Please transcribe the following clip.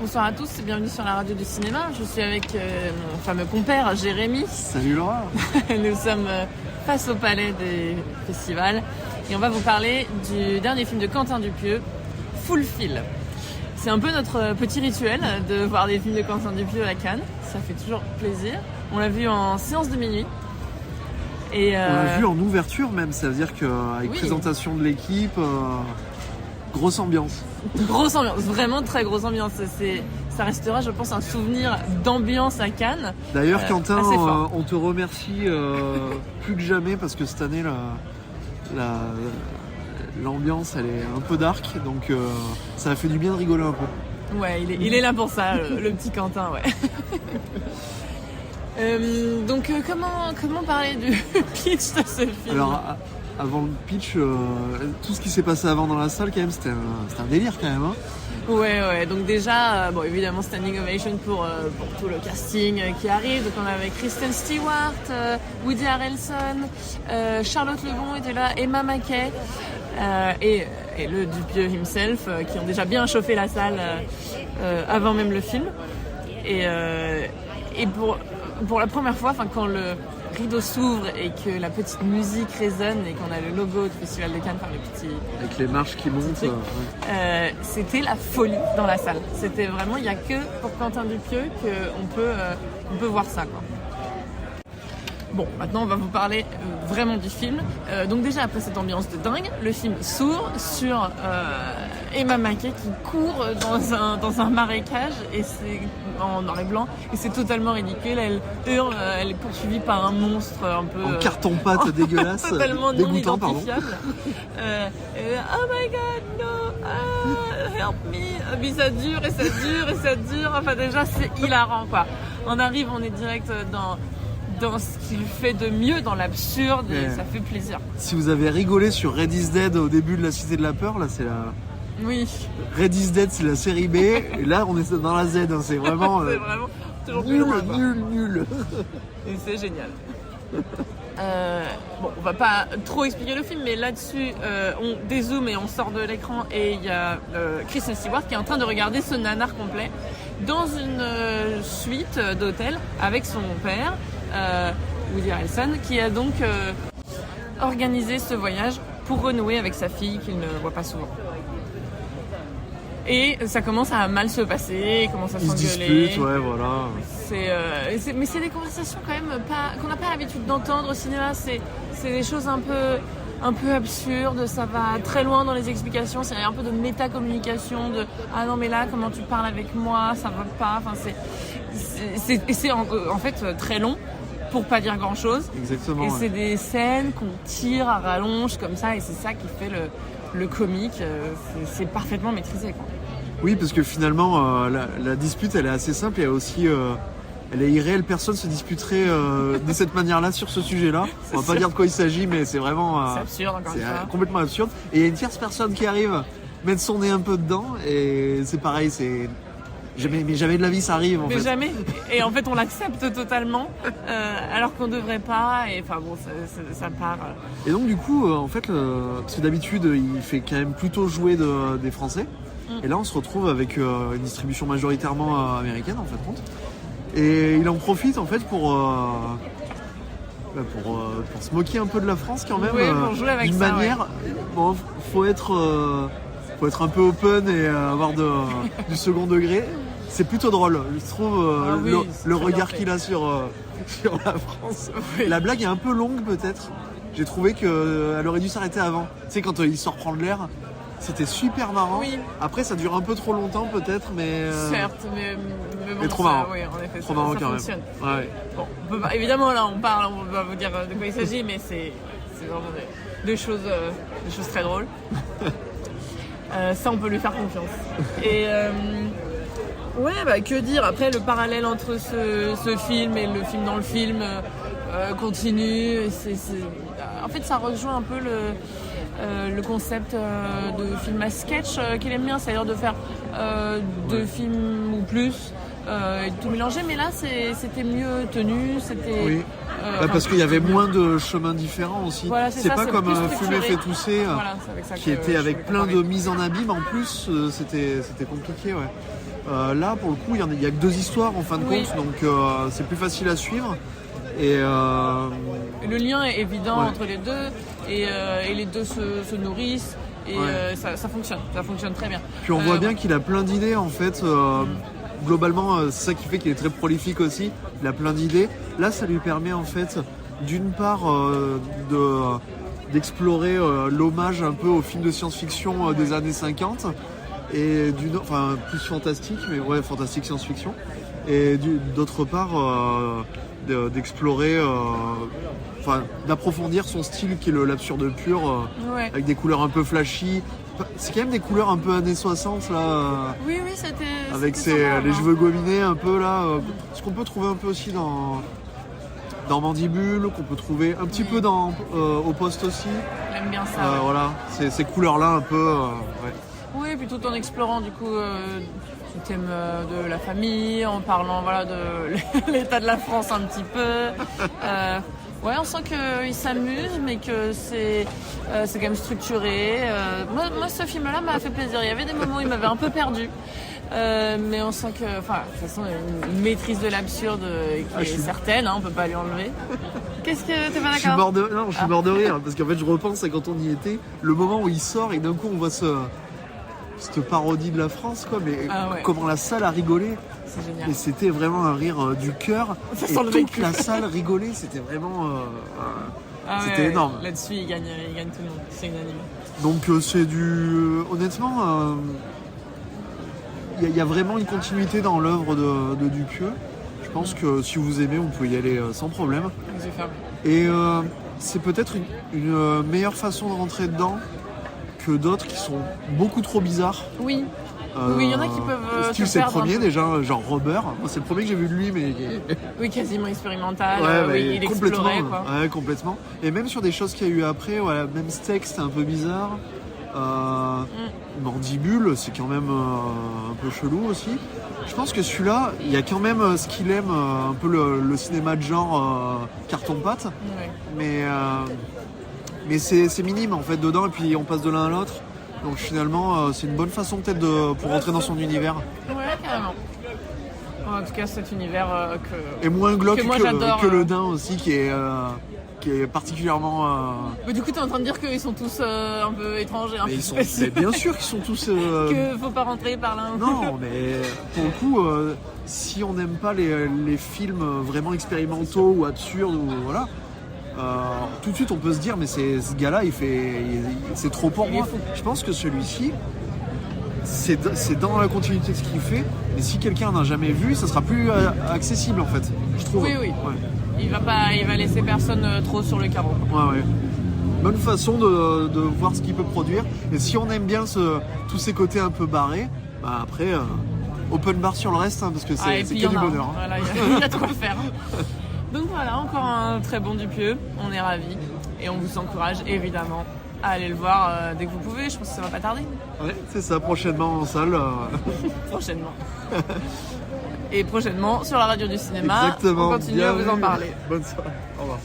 Bonsoir à tous et bienvenue sur la radio du cinéma. Je suis avec mon fameux compère Jérémy. Salut Laura. Nous sommes face au palais des festivals et on va vous parler du dernier film de Quentin Dupieux, Fulfil. C'est un peu notre petit rituel de voir des films de Quentin Dupieux à Cannes. Ça fait toujours plaisir. On l'a vu en séance de minuit. Et on l'a vu en ouverture même, ça veut dire qu'avec oui. Présentation de l'équipe, grosse ambiance. Grosse ambiance, vraiment très grosse ambiance. Ça restera, je pense, un souvenir d'ambiance à Cannes. D'ailleurs, Quentin, on te remercie plus que jamais parce que cette année, l'ambiance, elle est un peu dark, donc ça a fait du bien de rigoler un peu. Ouais, il est là pour ça, le petit Quentin, ouais. Donc, comment parler du pitch de ce film ? Alors, avant le pitch, tout ce qui s'est passé avant dans la salle, quand même, c'était un délire quand même. Hein. Ouais. Donc déjà, évidemment, standing ovation pour tout le casting qui arrive. Donc on avait Kristen Stewart, Woody Harrelson, Charlotte Lebon était là, Emma Mackey et le Dupieux himself qui ont déjà bien chauffé la salle avant même le film. Et pour la première fois, quand le rideau s'ouvre et que la petite musique résonne et qu'on a le logo du Festival de Cannes, le petit... Avec les marches qui montent. C'était la folie dans la salle. C'était vraiment, il n'y a que pour Quentin Dupieux qu'on peut voir ça, quoi. Bon, maintenant on va vous parler vraiment du film. Donc déjà, après cette ambiance de dingue, le film s'ouvre sur Emma Mackey qui court dans un marécage et c'est en noir et blanc et c'est totalement ridicule. Elle hurle, elle est poursuivie par un monstre un peu... En carton-pâte dégueulasse. Totalement non dégoûtant, identifiable. Oh my god, no, help me. Mais ça dure et ça dure et ça dure. Enfin déjà, c'est hilarant, quoi. On arrive, on est direct dans ce qu'il fait de mieux, dans l'absurde, et ça fait plaisir. Si vous avez rigolé sur Red is Dead au début de La Cité de la Peur, là c'est la... Oui. Red is Dead, c'est la série B, et là on est dans la Z, hein. C'est vraiment... c'est vraiment toujours nul. Et c'est génial. On va pas trop expliquer le film, mais là-dessus, on dézoome et on sort de l'écran, et il y a Kristen Stewart qui est en train de regarder ce nanar complet dans une suite d'hôtel avec son père, Woody Harrelson, qui a donc organisé ce voyage pour renouer avec sa fille qu'il ne voit pas souvent. Et ça commence à mal se passer, il commence à s'engueuler. Ils se disputent, ouais, voilà. Mais c'est des conversations quand même qu'on n'a pas l'habitude d'entendre au cinéma. C'est des choses un peu absurdes, ça va très loin dans les explications, c'est un peu de métacommunication, de « Ah non mais là, comment tu parles avec moi, ça va pas ». Enfin, c'est en fait très long pour pas dire grand chose. Exactement. Et c'est des scènes qu'on tire à rallonge comme ça, et c'est ça qui fait le comique. C'est parfaitement maîtrisé, quoi. Oui, parce que finalement, la dispute, elle est assez simple et aussi... elle est irréelle, personne se disputerait de cette manière-là sur ce sujet-là. On va pas dire de quoi il s'agit, mais c'est vraiment... c'est absurde, encore une fois. Complètement absurde. Et il y a une tierce personne qui arrive, mettre son nez un peu dedans, et c'est pareil, c'est... Jamais de la vie ça arrive, en fait. Mais jamais. Et en fait, on l'accepte totalement, alors qu'on devrait pas. Et enfin bon, ça part. Et donc du coup, en fait, parce que d'habitude, il fait quand même plutôt jouer des Français. Et là, on se retrouve avec une distribution majoritairement américaine, en fait, compte. Et il en profite, en fait, pour se moquer un peu de la France, quand même. Oui, pour jouer avec d'une ça, manière. Ouais. Bon, faut être un peu open et avoir du second degré. C'est plutôt drôle, je trouve, le regard qu'il a sur la France. Oui. La blague est un peu longue, peut-être. J'ai trouvé qu'elle aurait dû s'arrêter avant. Tu sais, quand il sort prendre l'air, c'était super marrant. Oui. Après, ça dure un peu trop longtemps, peut-être, mais... Certes, mais bon, mais trop marrant. Oui, en effet, trop marrant, ça quand fonctionne. même. Ouais. Bon, évidemment, là, on va vous dire de quoi il s'agit, mais c'est vraiment deux choses très drôles. Ça, on peut lui faire confiance. Et que dire ? Après, le parallèle entre ce film et le film dans le film continue. En fait, ça rejoint un peu le concept de film à sketch qu'il aime bien, c'est-à-dire de faire 2 films ou plus et tout mélanger, mais là c'était mieux tenu, c'était. Oui. Parce qu'il y avait moins de chemins différents aussi. Voilà, c'est ça, pas comme Fumer fait tousser, voilà, c'est avec ça qui était avec plein de mises en abîme en plus, c'était compliqué. Ouais. Là, pour le coup, il y a que 2 histoires en fin de compte, donc c'est plus facile à suivre. Et le lien est évident entre les deux, et les deux se nourrissent. Et ça fonctionne très bien. Puis on voit bien qu'il a plein d'idées en fait. Globalement, c'est ça qui fait qu'il est très prolifique aussi. Il a plein d'idées. Là, ça lui permet en fait, d'une part, d'explorer l'hommage un peu aux films de science-fiction des années 50, et enfin plus fantastique, mais ouais, fantastique science-fiction. Et d'autre part, d'explorer, enfin d'approfondir son style qui est l'absurde pur, avec des couleurs un peu flashy. C'est quand même des couleurs un peu années 60 là. Oui, c'était. Avec les cheveux gominés un peu là. Ce qu'on peut trouver un peu aussi dans Mandibule, qu'on peut trouver un petit peu au Poste aussi. J'aime bien ça. Voilà, ces couleurs là un peu. Oui, puis tout en explorant du coup le thème de la famille, en parlant de l'état de la France un petit peu. Ouais, on sent qu'il s'amuse, mais que c'est quand même structuré. Moi, ce film-là m'a fait plaisir. Il y avait des moments où il m'avait un peu perdu. Mais on sent que, de toute façon, une maîtrise de l'absurde qui est certaine, on peut pas lui enlever. Qu'est-ce que t'es pas d'accord? Je suis mort de rire, parce qu'en fait, je repense à quand on y était, le moment où il sort et d'un coup, on voit cette parodie de la France, quoi, mais comment la salle a rigolé. C'est génial. Et c'était vraiment un rire du cœur. Et toute la salle rigolait, c'était vraiment... c'était énorme. Là-dessus, il gagne tout le monde, c'est unanime. Donc c'est honnêtement, il y a vraiment une continuité dans l'œuvre de Dupieux. Je pense que si vous aimez, vous pouvez y aller sans problème. Et c'est peut-être une meilleure façon de rentrer dedans que d'autres qui sont beaucoup trop bizarres. Oui. Oui, il y en a qui peuvent. C'est le premier déjà, genre Rubber. Moi, c'est le premier que j'ai vu de lui, mais. Oui, quasiment expérimental. Il complètement. explorait, quoi. Ouais, complètement. Et même sur des choses qu'il y a eu après, même Steak, c'était un peu bizarre. Mandibule, c'est quand même un peu chelou aussi. Je pense que celui-là, il y a quand même ce qu'il aime, un peu le cinéma de genre carton-pâte. Mais c'est minime en fait dedans, et puis on passe de l'un à l'autre. Donc finalement, c'est une bonne façon peut-être pour rentrer dans son univers. Ouais, carrément. En tout cas, cet univers et moins glauque que le Dain aussi, qui est particulièrement... Mais du coup, t'es en train de dire qu'ils sont tous un peu étrangers, un peu mais bien sûr qu'ils sont tous... que faut pas rentrer par l'un. Non, mais pour le coup, si on n'aime pas les films vraiment expérimentaux ou absurdes, ou voilà... tout de suite on peut se dire mais ce gars-là c'est trop pour moi. Je pense que celui-ci c'est dans la continuité de ce qu'il fait, mais si quelqu'un n'a jamais vu, ça sera plus accessible en fait, je trouve. Oui. Ouais. Il va laisser personne trop sur le carreau. Ouais. Bonne façon de voir ce qu'il peut produire, et si on aime bien tous ces côtés un peu barrés, après open bar sur le reste, parce que c'est que du bonheur. Voilà, il y a de quoi faire. Donc voilà, encore un très bon Dupieux, on est ravis et on vous encourage évidemment à aller le voir dès que vous pouvez, je pense que ça va pas tarder. Ouais, c'est ça, prochainement en salle. Prochainement. Et prochainement sur la radio du cinéma. Exactement. On continue à vous en parler. Bonne soirée, au revoir.